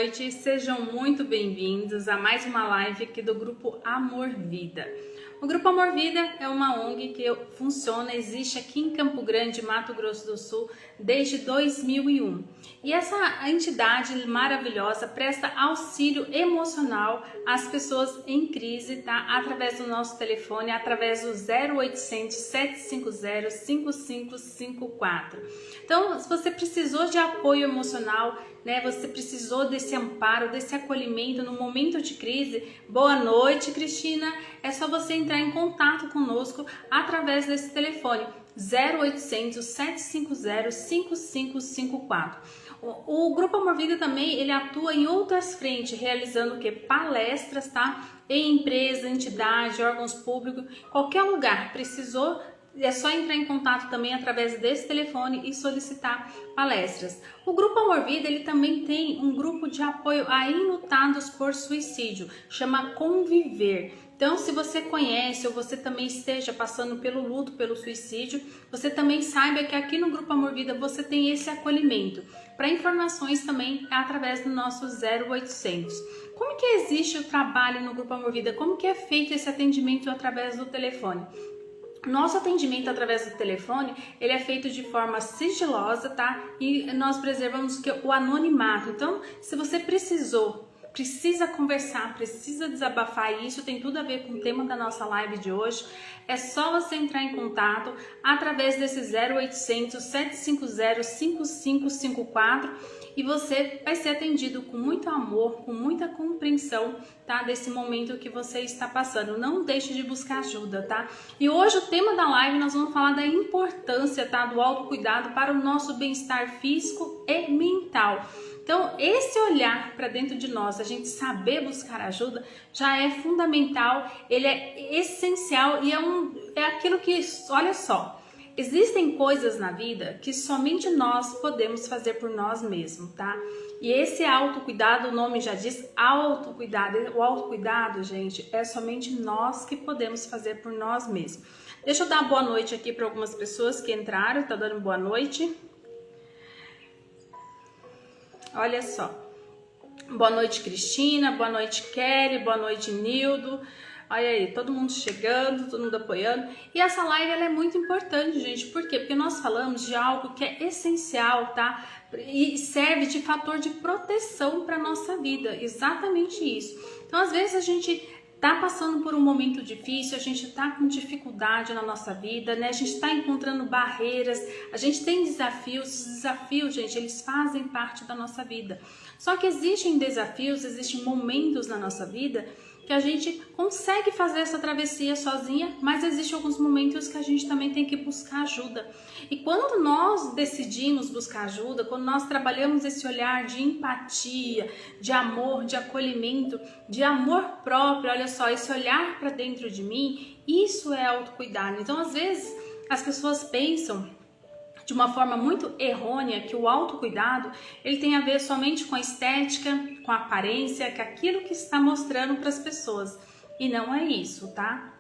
noite, sejam muito bem-vindos a mais uma live aqui do Grupo Amor Vida. O Grupo Amor Vida é uma ONG que funciona, existe aqui em Campo Grande, Mato Grosso do Sul, desde 2001. E essa entidade maravilhosa presta auxílio emocional às pessoas em crise, tá? Através do nosso telefone, através do 0800 750 5554. Então, se você precisou de apoio emocional, né? Você precisou desse amparo, desse acolhimento no momento de crise, boa noite, Cristina. É só você entrar em contato conosco através desse telefone 0800 750 5554. O Grupo Amor Vida também, ele atua em outras frentes, realizando o que? Palestras, tá? Em empresa, entidade, órgãos públicos, qualquer lugar. Precisou, é só entrar em contato também através desse telefone e solicitar palestras. O Grupo Amor Vida, ele também tem um grupo de apoio a enlutados por suicídio, chama Conviver. Então, se você conhece ou você também esteja passando pelo luto, pelo suicídio, você também saiba que aqui no Grupo Amor Vida você tem esse acolhimento. Para informações também é através do nosso 0800. Como que existe o trabalho no Grupo Amor Vida? Como que é feito esse atendimento através do telefone? Nosso atendimento através do telefone, ele é feito de forma sigilosa, tá? E nós preservamos o anonimato. Então, se você precisa conversar, precisa desabafar, e isso tem tudo a ver com o tema da nossa live de hoje, é só você entrar em contato através desse 0800 750 5554 e você vai ser atendido com muito amor, com muita compreensão, tá? Desse momento que você está passando. Não deixe de buscar ajuda, tá? E hoje o tema da live nós vamos falar da importância, tá? Do autocuidado para o nosso bem-estar físico e mental. Então, esse olhar para dentro de nós, a gente saber buscar ajuda, já é fundamental, ele é essencial e é aquilo que, olha só, existem coisas na vida que somente nós podemos fazer por nós mesmos, tá? E esse autocuidado, o nome já diz autocuidado. O autocuidado, gente, é somente nós que podemos fazer por nós mesmos. Deixa eu dar boa noite aqui para algumas pessoas que entraram, tá dando boa noite. Olha só. Boa noite, Cristina. Boa noite, Kelly. Boa noite, Nildo. Olha aí, todo mundo chegando, todo mundo apoiando. E essa live, ela é muito importante, gente. Por quê? Porque nós falamos de algo que é essencial, tá? E serve de fator de proteção para nossa vida. Exatamente isso. Então, às vezes, a gente tá passando por um momento difícil, a gente tá com dificuldade na nossa vida, né? A gente tá encontrando barreiras, a gente tem desafios. Os desafios, gente, eles fazem parte da nossa vida. Só que existem desafios, existem momentos na nossa vida que a gente consegue fazer essa travessia sozinha, mas existem alguns momentos que a gente também tem que buscar ajuda. E quando nós decidimos buscar ajuda, quando nós trabalhamos esse olhar de empatia, de amor, de acolhimento, de amor próprio, olha só, esse olhar para dentro de mim, isso é autocuidado. Então, às vezes, as pessoas pensam de uma forma muito errônea que o autocuidado, ele tem a ver somente com a estética, com a aparência, que é aquilo que está mostrando para as pessoas. E não é isso, tá?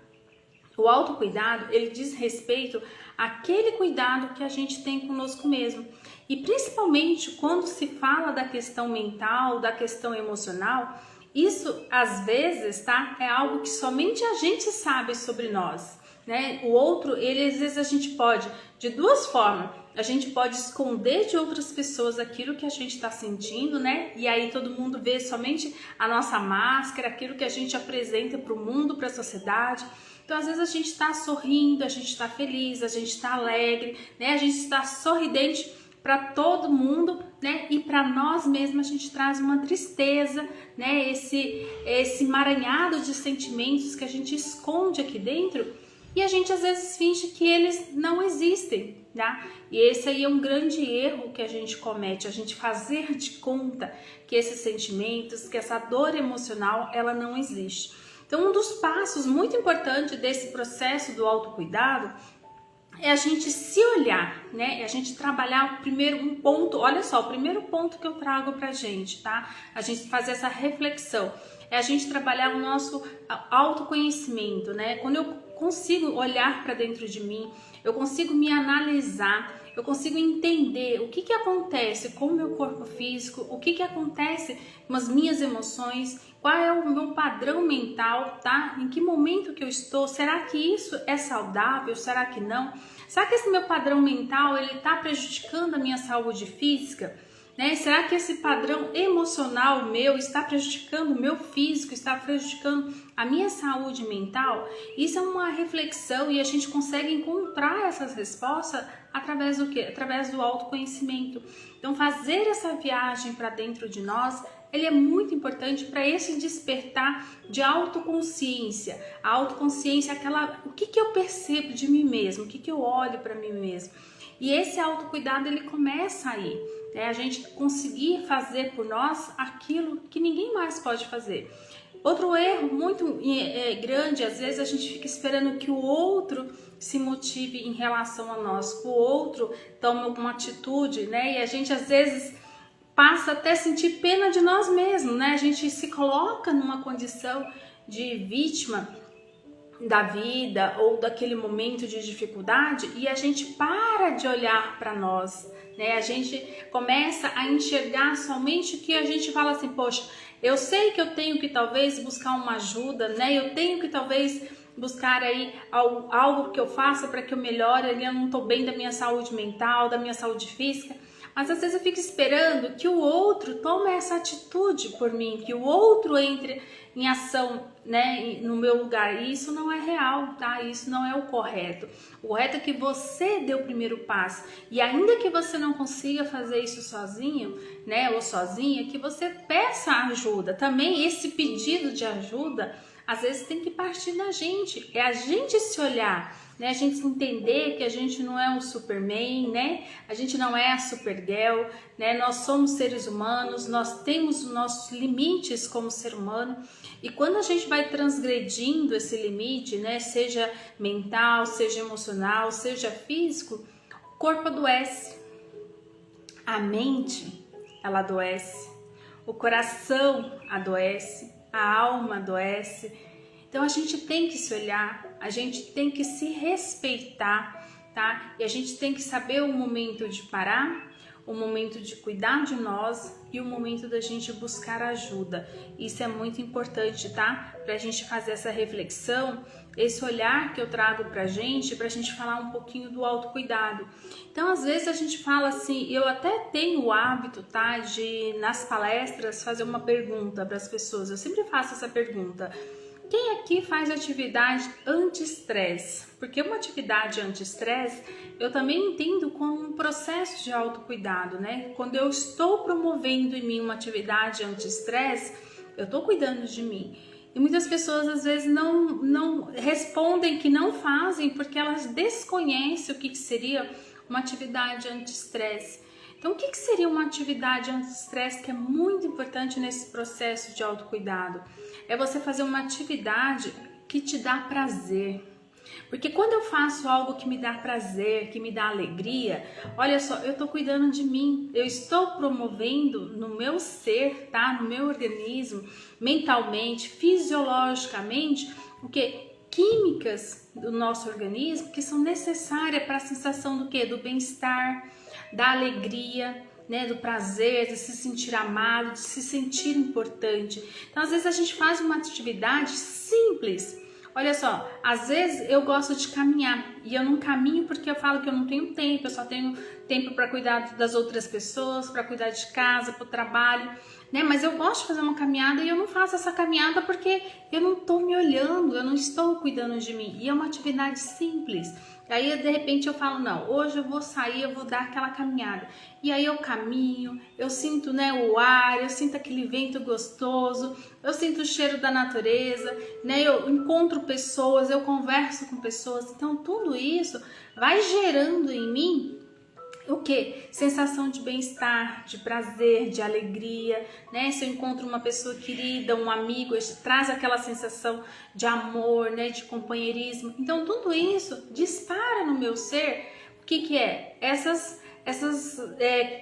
O autocuidado, ele diz respeito àquele cuidado que a gente tem conosco mesmo. E principalmente quando se fala da questão mental, da questão emocional, isso às vezes, tá? É algo que somente a gente sabe sobre nós, né? O outro, ele às vezes a gente pode, de duas formas, a gente pode esconder de outras pessoas aquilo que a gente está sentindo, né? E aí todo mundo vê somente a nossa máscara, aquilo que a gente apresenta para o mundo, para a sociedade. Então, às vezes a gente está sorrindo, a gente está feliz, a gente está alegre, né? A gente está sorridente para todo mundo, né? E para nós mesmos a gente traz uma tristeza, né? Esse emaranhado de sentimentos que a gente esconde aqui dentro e a gente às vezes finge que eles não existem, tá? E esse aí é um grande erro que a gente comete, a gente fazer de conta que esses sentimentos, que essa dor emocional, ela não existe. Então, um dos passos muito importantes desse processo do autocuidado é a gente se olhar, né? É a gente trabalhar um ponto, olha só, o primeiro ponto que eu trago pra gente, tá? A gente fazer essa reflexão, é a gente trabalhar o nosso autoconhecimento, né? Quando eu consigo olhar para dentro de mim, eu consigo me analisar, eu consigo entender o que que acontece com o meu corpo físico, o que que acontece com as minhas emoções, qual é o meu padrão mental, tá? Em que momento que eu estou? Será que isso é saudável? Será que não? Será que esse meu padrão mental, ele tá prejudicando a minha saúde física? Né? Será que esse padrão emocional meu está prejudicando o meu físico, está prejudicando a minha saúde mental? Isso é uma reflexão e a gente consegue encontrar essas respostas através do quê? Através do autoconhecimento. Então, fazer essa viagem para dentro de nós, ele é muito importante para esse despertar de autoconsciência. A autoconsciência é aquela, o que eu percebo de mim mesmo, o que eu olho para mim mesmo. E esse autocuidado, ele começa aí. A gente conseguir fazer por nós aquilo que ninguém mais pode fazer. Outro erro muito grande, às vezes a gente fica esperando que o outro se motive em relação a nós, que o outro tome alguma atitude, né? E a gente às vezes passa até a sentir pena de nós mesmos, né? A gente se coloca numa condição de vítima da vida ou daquele momento de dificuldade e a gente para de olhar para nós, né? A gente começa a enxergar somente o que a gente fala assim, poxa, eu sei que eu tenho que talvez buscar uma ajuda, né? Eu tenho que talvez buscar aí algo que eu faça para que eu melhore, eu não estou bem da minha saúde mental, da minha saúde física. Mas às vezes eu fico esperando que o outro tome essa atitude por mim, que o outro entre em ação, né, no meu lugar. E isso não é real, tá? Isso não é o correto. O correto é que você dê o primeiro passo. E ainda que você não consiga fazer isso sozinho, né, ou sozinha, que você peça ajuda. Também esse pedido de ajuda, às vezes tem que partir da gente. É a gente se olhar, né? A gente entender que a gente não é um Superman, né? A gente não é a Supergirl, né? Nós somos seres humanos, nós temos os nossos limites como ser humano. E quando a gente vai transgredindo esse limite, né? Seja mental, seja emocional, seja físico, o corpo adoece. A mente, ela adoece. O coração adoece. A alma adoece. Então a gente tem que se olhar, a gente tem que se respeitar, tá? E a gente tem que saber o momento de parar, o momento de cuidar de nós e o momento da gente buscar ajuda. Isso é muito importante, tá? Pra gente fazer essa reflexão, esse olhar que eu trago pra gente falar um pouquinho do autocuidado. Então, às vezes a gente fala assim, eu até tenho o hábito, tá? De, nas palestras, fazer uma pergunta para as pessoas. Eu sempre faço essa pergunta. Quem aqui faz atividade anti-estresse? Porque uma atividade anti-estresse eu também entendo como um processo de autocuidado, né? Quando eu estou promovendo em mim uma atividade anti-estresse, eu estou cuidando de mim. E muitas pessoas às vezes não respondem que não fazem porque elas desconhecem o que seria uma atividade anti-estresse. Então, o que seria uma atividade anti-estresse que é muito importante nesse processo de autocuidado? É você fazer uma atividade que te dá prazer. Porque quando eu faço algo que me dá prazer, que me dá alegria, olha só, eu estou cuidando de mim, eu estou promovendo no meu ser, tá? No meu organismo, mentalmente, fisiologicamente, o que? Químicas do nosso organismo que são necessárias para a sensação do quê? Do bem-estar, da alegria, né, do prazer, de se sentir amado, de se sentir importante. Então, às vezes a gente faz uma atividade simples. Olha só, às vezes eu gosto de caminhar e eu não caminho porque eu falo que eu não tenho tempo, eu só tenho tempo para cuidar das outras pessoas, para cuidar de casa, para o trabalho, né? Mas eu gosto de fazer uma caminhada e eu não faço essa caminhada porque eu não estou me olhando, eu não estou cuidando de mim. E é uma atividade simples. Aí de repente eu falo, não, hoje eu vou sair, eu vou dar aquela caminhada. E aí eu caminho, eu sinto, né, o ar, eu sinto aquele vento gostoso, eu sinto o cheiro da natureza, né, eu encontro pessoas, eu converso com pessoas. Então tudo isso vai gerando em mim o que? Sensação de bem-estar, de prazer, de alegria, né? Se eu encontro uma pessoa querida, um amigo, traz aquela sensação de amor, né? De companheirismo. Então tudo isso dispara no meu ser. O que é? essas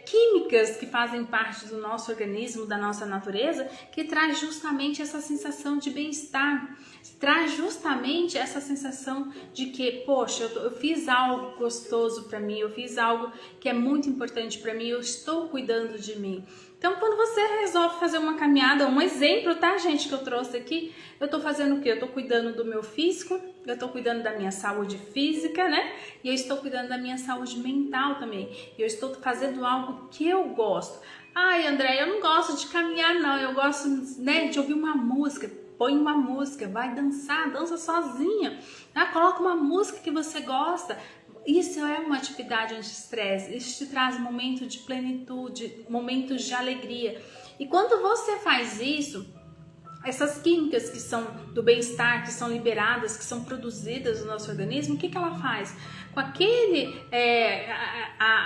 químicas que fazem parte do nosso organismo, da nossa natureza, que traz justamente essa sensação de bem-estar, traz justamente essa sensação de que, poxa, eu fiz algo gostoso para mim, eu fiz algo que é muito importante para mim, eu estou cuidando de mim. Então, quando você resolve fazer uma caminhada, um exemplo, tá, gente, que eu trouxe aqui, eu tô fazendo o quê? Eu tô cuidando do meu físico, eu tô cuidando da minha saúde física, né? E eu estou cuidando da minha saúde mental também. Eu estou fazendo algo que eu gosto. Ai, André, eu não gosto de caminhar, não. Eu gosto, né, de ouvir uma música. Põe uma música, vai dançar, dança sozinha. Tá? Coloca uma música que você gosta. Isso é uma atividade anti-estresse, isso te traz momentos de plenitude, momentos de alegria. E quando você faz isso, essas químicas que são do bem-estar, que são liberadas, que são produzidas no nosso organismo, o que ela faz? Com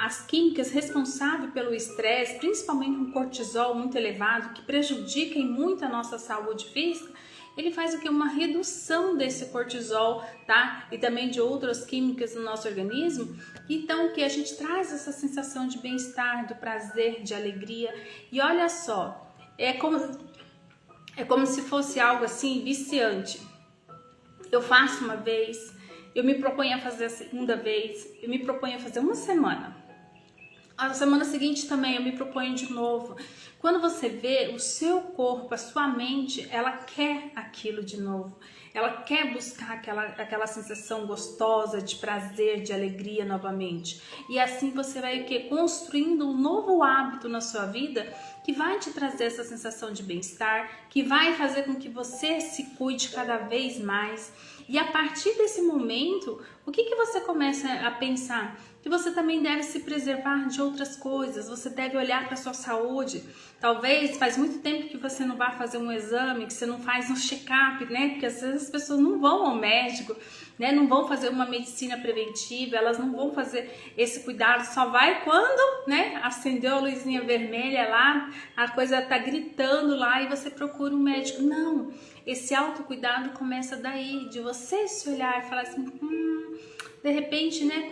as químicas responsáveis pelo estresse, principalmente o cortisol muito elevado, que prejudicam muito a nossa saúde física, ele faz o que? Uma redução desse cortisol, tá? E também de outras químicas no nosso organismo. Então, o que? A gente traz essa sensação de bem-estar, do prazer, de alegria. E olha só, é como se fosse algo assim viciante. Eu faço uma vez, eu me proponho a fazer a segunda vez, eu me proponho a fazer uma semana. A semana seguinte também eu me proponho de novo. Quando você vê, o seu corpo, a sua mente, ela quer aquilo de novo. Ela quer buscar aquela sensação gostosa, de prazer, de alegria novamente. E assim você vai construindo um novo hábito na sua vida que vai te trazer essa sensação de bem-estar, que vai fazer com que você se cuide cada vez mais. E a partir desse momento, o que você começa a pensar? Que você também deve se preservar de outras coisas, você deve olhar para a sua saúde. Talvez faz muito tempo que você não vai fazer um exame, que você não faz um check-up, né? Porque às vezes as pessoas não vão ao médico, né? Não vão fazer uma medicina preventiva, elas não vão fazer esse cuidado, só vai quando, né? Acendeu a luzinha vermelha lá, a coisa tá gritando lá e você procura um médico. Não, esse autocuidado começa daí, de você se olhar e falar assim, de repente, né,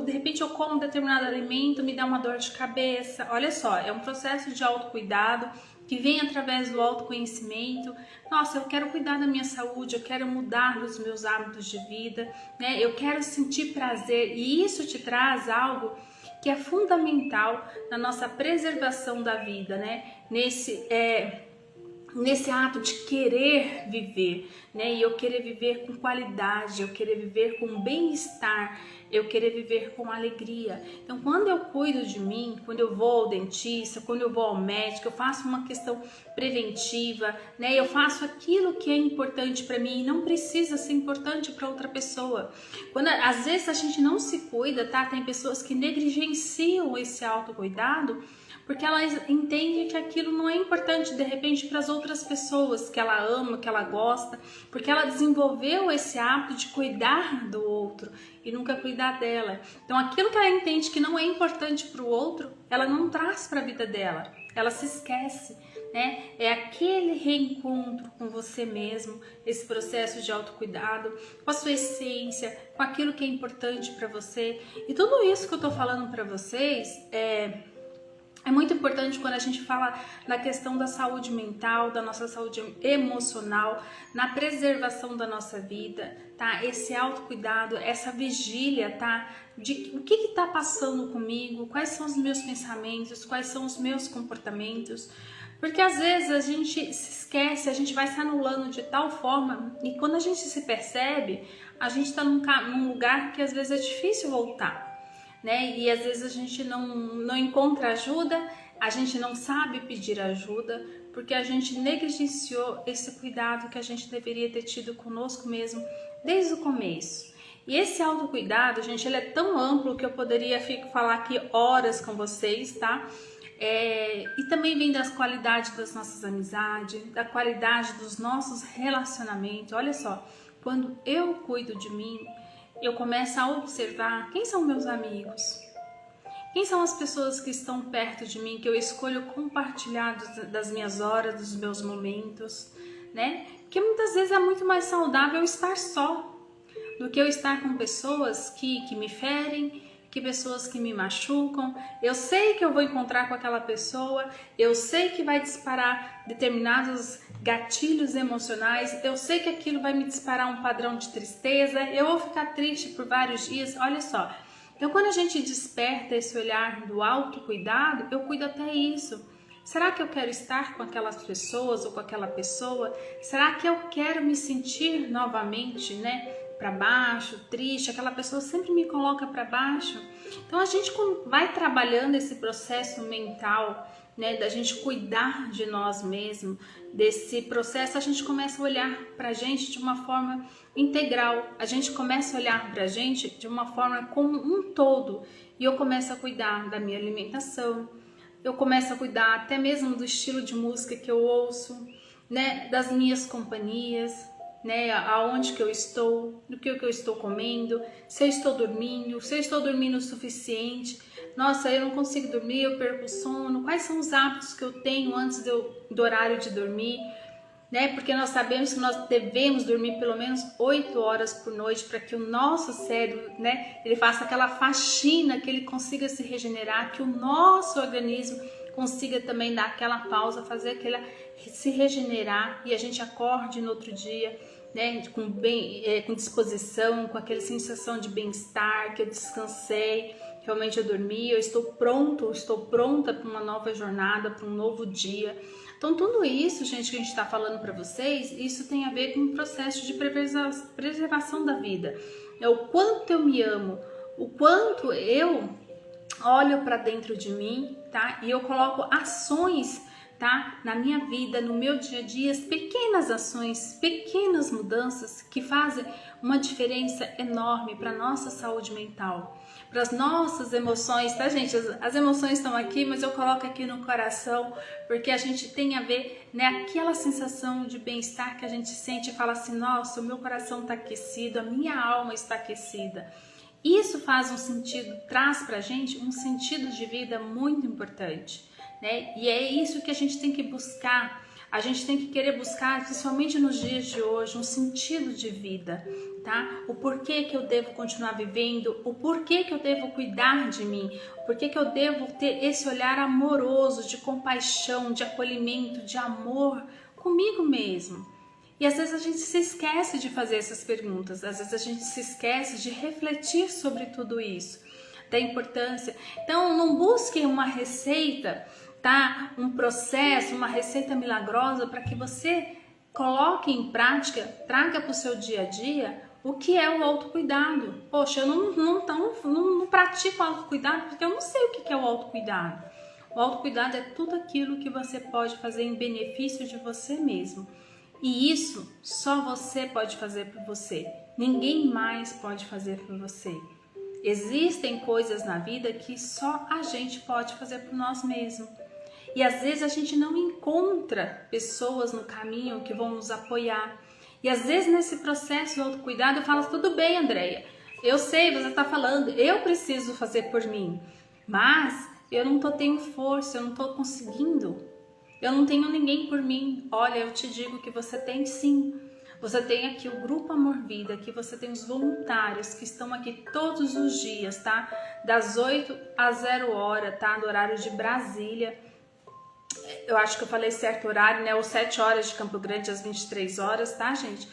de repente eu como um determinado alimento, me dá uma dor de cabeça. Olha só, é um processo de autocuidado que vem através do autoconhecimento. Nossa, eu quero cuidar da minha saúde, eu quero mudar os meus hábitos de vida, né? Eu quero sentir prazer e isso te traz algo que é fundamental na nossa preservação da vida, né? Nesse ato de querer viver, né? E eu querer viver com qualidade, eu querer viver com bem-estar, eu querer viver com alegria. Então, quando eu cuido de mim, quando eu vou ao dentista, quando eu vou ao médico, eu faço uma questão preventiva, né? Eu faço aquilo que é importante para mim e não precisa ser importante para outra pessoa. Às vezes a gente não se cuida, tá? Tem pessoas que negligenciam esse autocuidado porque ela entende que aquilo não é importante de repente para as outras pessoas que ela ama, que ela gosta, porque ela desenvolveu esse hábito de cuidar do outro e nunca cuidar dela. Então aquilo que ela entende que não é importante para o outro, ela não traz para a vida dela, ela se esquece, né? É aquele reencontro com você mesmo, esse processo de autocuidado, com a sua essência, com aquilo que é importante para você. E tudo isso que eu tô falando para vocês é muito importante quando a gente fala na questão da saúde mental, da nossa saúde emocional, na preservação da nossa vida, tá? Esse autocuidado, essa vigília, tá? De o que está passando comigo, quais são os meus pensamentos, quais são os meus comportamentos. Porque às vezes a gente se esquece, a gente vai se anulando de tal forma e quando a gente se percebe, a gente está num lugar que às vezes é difícil voltar. Né? E às vezes a gente não encontra ajuda, a gente não sabe pedir ajuda, porque a gente negligenciou esse cuidado que a gente deveria ter tido conosco mesmo desde o começo. E esse autocuidado, gente, ele é tão amplo que eu poderia falar aqui horas com vocês, tá? E também vem das qualidades das nossas amizades, da qualidade dos nossos relacionamentos. Olha só, quando eu cuido de mim, eu começo a observar quem são meus amigos, quem são as pessoas que estão perto de mim, que eu escolho compartilhar das minhas horas, dos meus momentos, né? Porque muitas vezes é muito mais saudável estar só do que eu estar com pessoas que me ferem, que pessoas que me machucam. Eu sei que eu vou encontrar com aquela pessoa, eu sei que vai disparar determinados gatilhos emocionais, eu sei que aquilo vai me disparar um padrão de tristeza, eu vou ficar triste por vários dias. Olha só, então quando a gente desperta esse olhar do autocuidado, eu cuido até isso. Será que eu quero estar com aquelas pessoas ou com aquela pessoa? Será que eu quero me sentir novamente, né, para baixo, triste? Aquela pessoa sempre me coloca para baixo. Então a gente vai trabalhando esse processo mental, né, da gente cuidar de nós mesmos, desse processo a gente começa a olhar para a gente de uma forma integral. A gente começa a olhar para a gente de uma forma como um todo. E eu começo a cuidar da minha alimentação. Eu começo a cuidar até mesmo do estilo de música que eu ouço, né, das minhas companhias, né, aonde que eu estou, do que eu estou comendo, se eu estou dormindo o suficiente. Nossa, eu não consigo dormir, eu perco o sono. Quais são os hábitos que eu tenho antes do horário de dormir? Né? Porque nós sabemos que nós devemos dormir pelo menos 8 horas por noite para que o nosso cérebro, né, ele faça aquela faxina, que ele consiga se regenerar, que o nosso organismo consiga também dar aquela pausa, fazer aquela se regenerar e a gente acorde no outro dia, né, com disposição, com aquela sensação de bem-estar, que eu descansei, realmente eu dormi, eu estou pronta para uma nova jornada, para um novo dia. Então tudo isso, gente, que a gente está falando para vocês, isso tem a ver com um processo de preservação da vida. É o quanto eu me amo, o quanto eu olho para dentro de mim, tá? E eu coloco ações, tá, na minha vida, no meu dia a dia, pequenas ações, pequenas mudanças que fazem uma diferença enorme para nossa saúde mental, para as nossas emoções, tá, gente? As emoções estão aqui, mas eu coloco aqui no coração, porque a gente tem a ver, né, aquela sensação de bem-estar que a gente sente e fala assim, nossa, o meu coração está aquecido, a minha alma está aquecida. Isso faz um sentido, traz pra gente um sentido de vida muito importante, né? E é isso que a gente tem que buscar. A gente tem que querer buscar, principalmente nos dias de hoje, um sentido de vida, tá? O porquê que eu devo continuar vivendo, o porquê que eu devo cuidar de mim, o porquê que eu devo ter esse olhar amoroso, de compaixão, de acolhimento, de amor comigo mesmo. E às vezes a gente se esquece de fazer essas perguntas, às vezes a gente se esquece de refletir sobre tudo isso, da importância. Então não busque uma receita, tá? Um processo, uma receita milagrosa para que você coloque em prática, traga para o seu dia a dia o que é o autocuidado. Poxa, eu não pratico autocuidado porque eu não sei o que é o autocuidado. O autocuidado é tudo aquilo que você pode fazer em benefício de você mesmo. E isso só você pode fazer por você. Ninguém mais pode fazer por você. Existem coisas na vida que só a gente pode fazer por nós mesmos. E às vezes a gente não encontra pessoas no caminho que vão nos apoiar. E às vezes nesse processo do autocuidado eu falo, tudo bem, Andréia, eu sei, você está falando, eu preciso fazer por mim. Mas eu não tenho força, eu não estou conseguindo. Eu não tenho ninguém por mim. Olha, eu te digo que você tem sim. Você tem aqui o Grupo Amor Vida, aqui você tem os voluntários que estão aqui todos os dias, tá? Das 8 às 0 hora, tá? Do horário de Brasília. Eu acho que eu falei certo horário, né? Ou 7 horas de Campo Grande às 23 horas, tá, gente?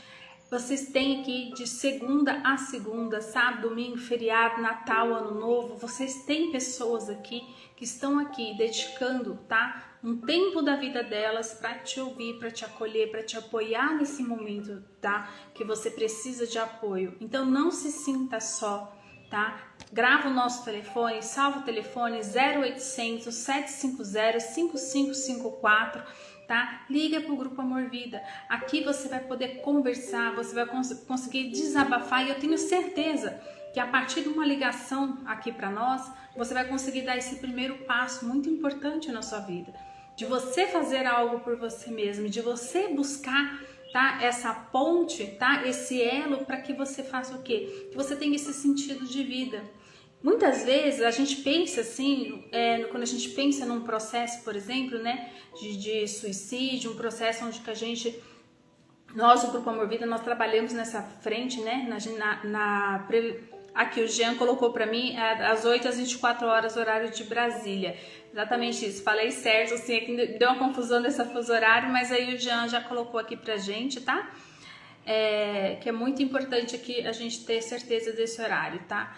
Vocês têm aqui de segunda a segunda, sábado, domingo, feriado, Natal, Ano Novo. Vocês têm pessoas aqui que estão aqui dedicando, tá? Um tempo da vida delas para te ouvir, para te acolher, para te apoiar nesse momento, tá? Que você precisa de apoio. Então não se sinta só, tá? Grava o nosso telefone, salva o telefone 0800 750 5554, tá? Liga para o Grupo Amor Vida. Aqui você vai poder conversar, você vai conseguir desabafar e eu tenho certeza que a partir de uma ligação aqui para nós, você vai conseguir dar esse primeiro passo muito importante na sua vida. De você fazer algo por você mesmo, de você buscar, tá, essa ponte, tá, esse elo para que você faça o quê? Que você tenha esse sentido de vida. Muitas vezes a gente pensa assim, quando a gente pensa num processo, por exemplo, né, de suicídio, um processo onde que nós, o Grupo Amor Vida, nós trabalhamos nessa frente, né, Aqui o Jean colocou para mim às 8 às 24 horas, horário de Brasília. Exatamente isso, falei certo, assim, é que deu uma confusão dessa fuso horário, mas aí o Jean já colocou aqui pra gente, tá? Que é muito importante aqui a gente ter certeza desse horário, tá?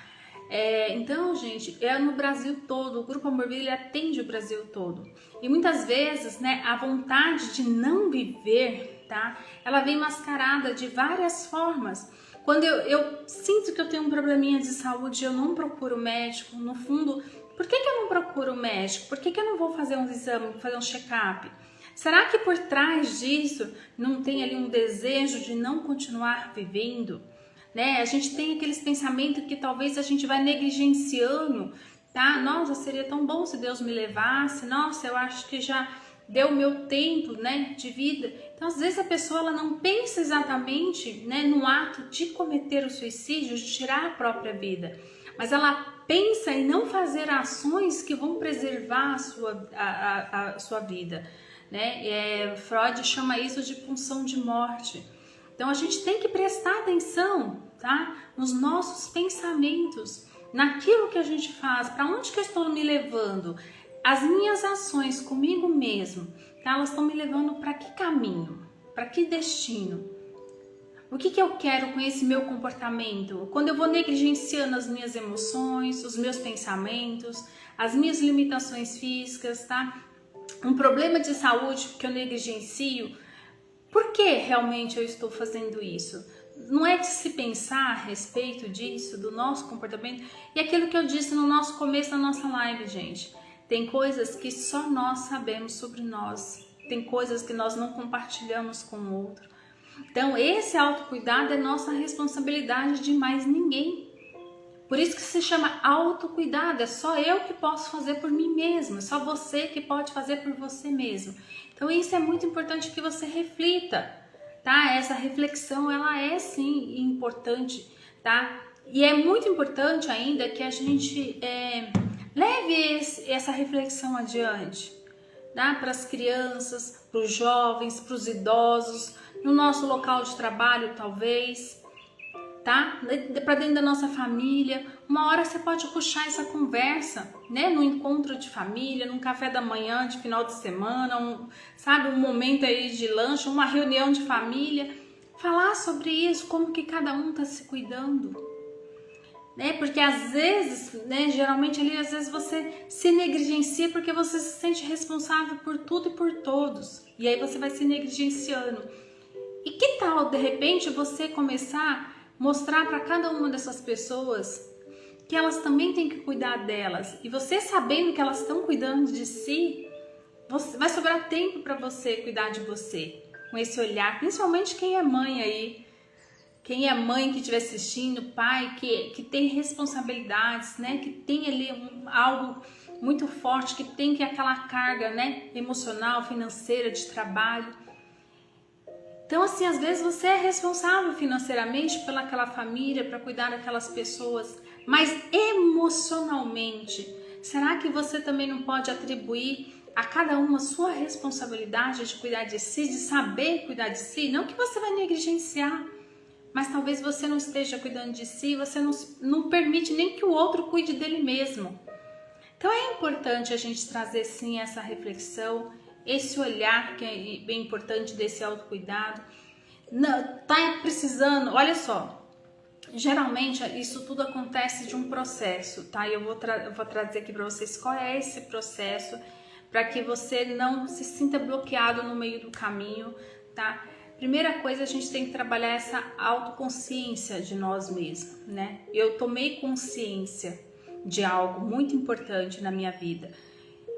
Então, gente, é no Brasil todo, o Grupo Amor Vida, ele atende o Brasil todo. E muitas vezes, né, a vontade de não viver, tá? Ela vem mascarada de várias formas. Quando eu sinto que eu tenho um probleminha de saúde, eu não procuro médico, no fundo, por que eu não procuro médico? Por que eu não vou fazer um exame, fazer um check-up? Será que por trás disso não tem ali um desejo de não continuar vivendo? Né? A gente tem aqueles pensamentos que talvez a gente vai negligenciando, tá? Nossa, seria tão bom se Deus me levasse. Nossa, eu acho que já deu o meu tempo, né, de vida. Então, às vezes a pessoa ela não pensa exatamente, né, no ato de cometer o suicídio, de tirar a própria vida, mas ela pensa em não fazer ações que vão preservar a sua vida, né? Freud chama isso de pulsão de morte. Então a gente tem que prestar atenção, tá? Nos nossos pensamentos, naquilo que a gente faz, para onde que eu estou me levando? As minhas ações comigo mesmo, tá? Elas estão me levando para que caminho? Para que destino? O que eu quero com esse meu comportamento? Quando eu vou negligenciando as minhas emoções, os meus pensamentos, as minhas limitações físicas, tá? Um problema de saúde que eu negligencio, por que realmente eu estou fazendo isso? Não é de se pensar a respeito disso, do nosso comportamento? E aquilo que eu disse no nosso começo da nossa live, gente. Tem coisas que só nós sabemos sobre nós. Tem coisas que nós não compartilhamos com o outro. Então, esse autocuidado é nossa responsabilidade de mais ninguém. Por isso que se chama autocuidado. É só eu que posso fazer por mim mesma. É só você que pode fazer por você mesmo. Então, isso é muito importante que você reflita, tá? Essa reflexão, ela é sim importante, tá? E é muito importante ainda que a gente leve essa reflexão adiante, tá? Para as crianças, para os jovens, para os idosos, no nosso local de trabalho talvez, tá? Para dentro da nossa família. Uma hora você pode puxar essa conversa, né? No encontro de família, num café da manhã de final de semana, sabe? Um momento aí de lanche, uma reunião de família. Falar sobre isso, como que cada um tá se cuidando. Né? Porque às vezes, né, geralmente ali, às vezes você se negligencia porque você se sente responsável por tudo e por todos. E aí você vai se negligenciando. E que tal, de repente, você começar a mostrar para cada uma dessas pessoas que elas também têm que cuidar delas. E você sabendo que elas estão cuidando de si, vai sobrar tempo para você cuidar de você. Com esse olhar, principalmente quem é mãe aí. Quem é mãe que estiver assistindo, pai que tem responsabilidades, né? Que tem ali algo muito forte, que tem aquela carga, né? Emocional, financeira, de trabalho. Então, assim, às vezes você é responsável financeiramente pelaquela família, para cuidar daquelas pessoas, mas emocionalmente, será que você também não pode atribuir a cada uma a sua responsabilidade de cuidar de si, de saber cuidar de si? Não que você vai negligenciar, mas talvez você não esteja cuidando de si, você não permite nem que o outro cuide dele mesmo. Então é importante a gente trazer sim essa reflexão, esse olhar que é bem importante desse autocuidado. Não, tá precisando, olha só, geralmente isso tudo acontece de um processo, tá? E eu vou trazer aqui para vocês qual é esse processo, para que você não se sinta bloqueado no meio do caminho, tá? Primeira coisa, a gente tem que trabalhar essa autoconsciência de nós mesmos, né? Eu tomei consciência de algo muito importante na minha vida.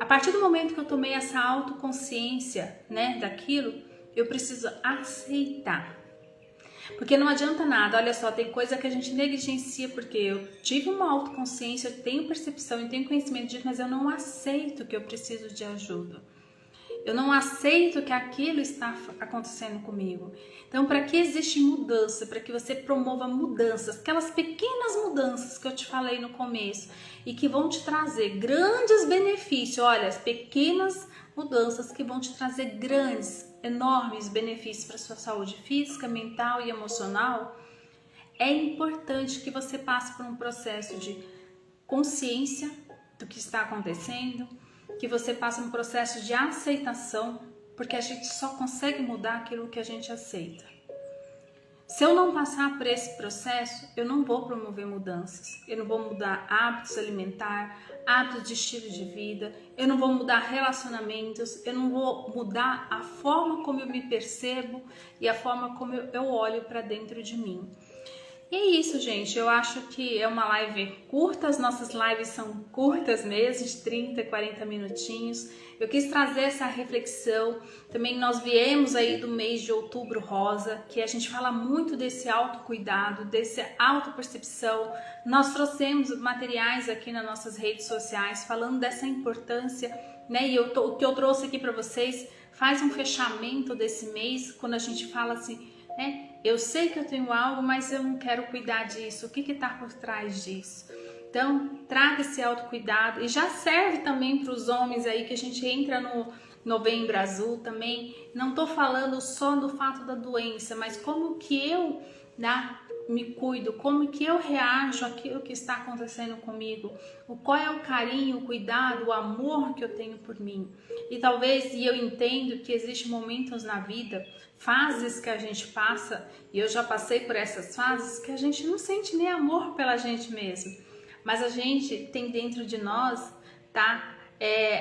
A partir do momento que eu tomei essa autoconsciência, né, daquilo, eu preciso aceitar. Porque não adianta nada, olha só, tem coisa que a gente negligencia porque eu tive uma autoconsciência, eu tenho percepção, eu tenho conhecimento disso, mas eu não aceito que eu preciso de ajuda. Eu não aceito que aquilo está acontecendo comigo. Então, para que existe mudança? Para que você promova mudanças, aquelas pequenas mudanças que eu te falei no começo e que vão te trazer grandes benefícios. Olha, as pequenas mudanças que vão te trazer grandes, enormes benefícios para a sua saúde física, mental e emocional. É importante que você passe por um processo de consciência do que está acontecendo, que você passe um processo de aceitação, porque a gente só consegue mudar aquilo que a gente aceita. Se eu não passar por esse processo, eu não vou promover mudanças. Eu não vou mudar hábitos alimentares, hábitos de estilo de vida, eu não vou mudar relacionamentos, eu não vou mudar a forma como eu me percebo e a forma como eu olho para dentro de mim. E é isso, gente. Eu acho que é uma live curta, as nossas lives são curtas mesmo, de 30, 40 minutinhos. Eu quis trazer essa reflexão. Também nós viemos aí do mês de Outubro Rosa, que a gente fala muito desse autocuidado, dessa autopercepção. Nós trouxemos materiais aqui nas nossas redes sociais falando dessa importância, né? E o que eu trouxe aqui para vocês faz um fechamento desse mês, quando a gente fala assim, né? Eu sei que eu tenho algo, mas eu não quero cuidar disso. O que está por trás disso? Então, traga esse autocuidado. E já serve também para os homens aí, que a gente entra no Novembro Azul também. Não estou falando só do fato da doença, mas como que eu me cuido, como que eu reajo àquilo que está acontecendo comigo, qual é o carinho, o cuidado, o amor que eu tenho por mim. E talvez, e eu entendo que existem momentos na vida, fases que a gente passa, e eu já passei por essas fases, que a gente não sente nem amor pela gente mesmo, mas a gente tem dentro de nós, tá?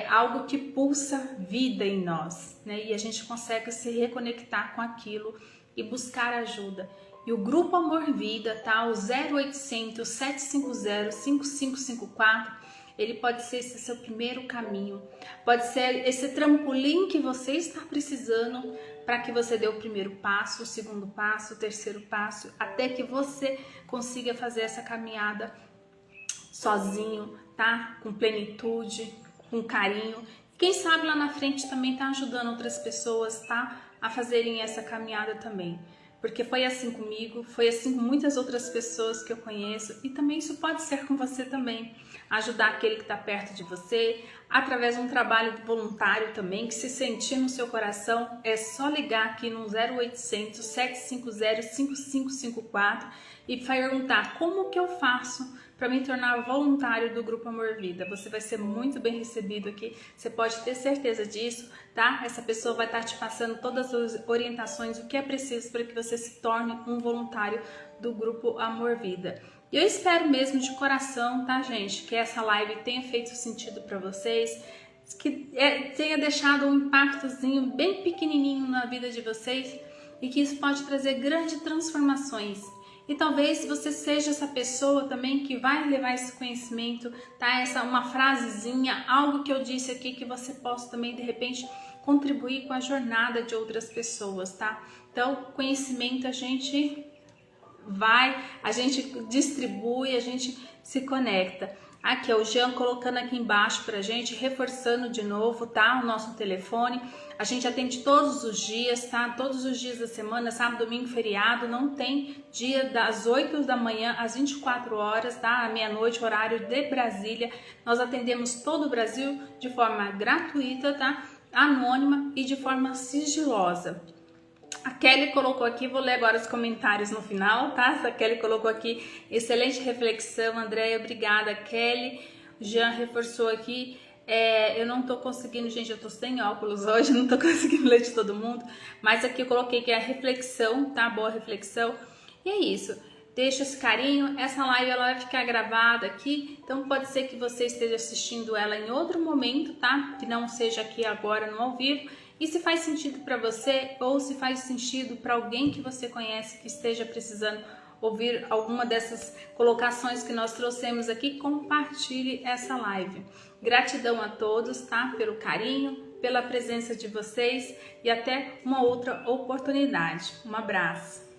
Algo que pulsa vida em nós, né? E a gente consegue se reconectar com aquilo e buscar ajuda. E o Grupo Amor Vida, tá? O 0800 750 5554, ele pode ser esse seu primeiro caminho, pode ser esse trampolim que você está precisando para que você dê o primeiro passo, o segundo passo, o terceiro passo, até que você consiga fazer essa caminhada sozinho, tá? Com plenitude, com carinho. Quem sabe lá na frente também tá ajudando outras pessoas, tá? A fazerem essa caminhada também. Porque foi assim comigo, foi assim com muitas outras pessoas que eu conheço, e também isso pode ser com você também. Ajudar aquele que está perto de você, através de um trabalho voluntário também, que se sentir no seu coração, é só ligar aqui no 0800 750 5554 e perguntar como que eu faço para me tornar voluntário do Grupo Amor Vida. Você vai ser muito bem recebido aqui, você pode ter certeza disso, tá? Essa pessoa vai estar te passando todas as orientações, o que é preciso para que você se torne um voluntário do Grupo Amor Vida. E eu espero mesmo de coração, tá, gente, que essa live tenha feito sentido para vocês, que tenha deixado um impactozinho bem pequenininho na vida de vocês e que isso pode trazer grandes transformações. E talvez você seja essa pessoa também que vai levar esse conhecimento, tá? Uma frasezinha, algo que eu disse aqui que você possa também de repente contribuir com a jornada de outras pessoas, tá? Então, conhecimento a gente distribui, a gente se conecta. Aqui é o Jean colocando aqui embaixo pra gente, reforçando de novo, tá? O nosso telefone. A gente atende todos os dias, tá? Todos os dias da semana, sábado, domingo, feriado. Não tem dia das 8 da manhã às 24 horas, tá? À meia-noite, horário de Brasília. Nós atendemos todo o Brasil de forma gratuita, tá? Anônima e de forma sigilosa. A Kelly colocou aqui, vou ler agora os comentários no final, tá? A Kelly colocou aqui, excelente reflexão, Andréia, obrigada, Kelly. O Jean reforçou aqui, eu não tô conseguindo, gente, eu tô sem óculos hoje, não tô conseguindo ler de todo mundo, mas aqui eu coloquei que é a reflexão, tá? Boa reflexão. E é isso, deixa esse carinho, essa live ela vai ficar gravada aqui, então pode ser que você esteja assistindo ela em outro momento, tá? Que não seja aqui agora no ao vivo. E se faz sentido para você ou se faz sentido para alguém que você conhece que esteja precisando ouvir alguma dessas colocações que nós trouxemos aqui, compartilhe essa live. Gratidão a todos, tá? Pelo carinho, pela presença de vocês e até uma outra oportunidade. Um abraço.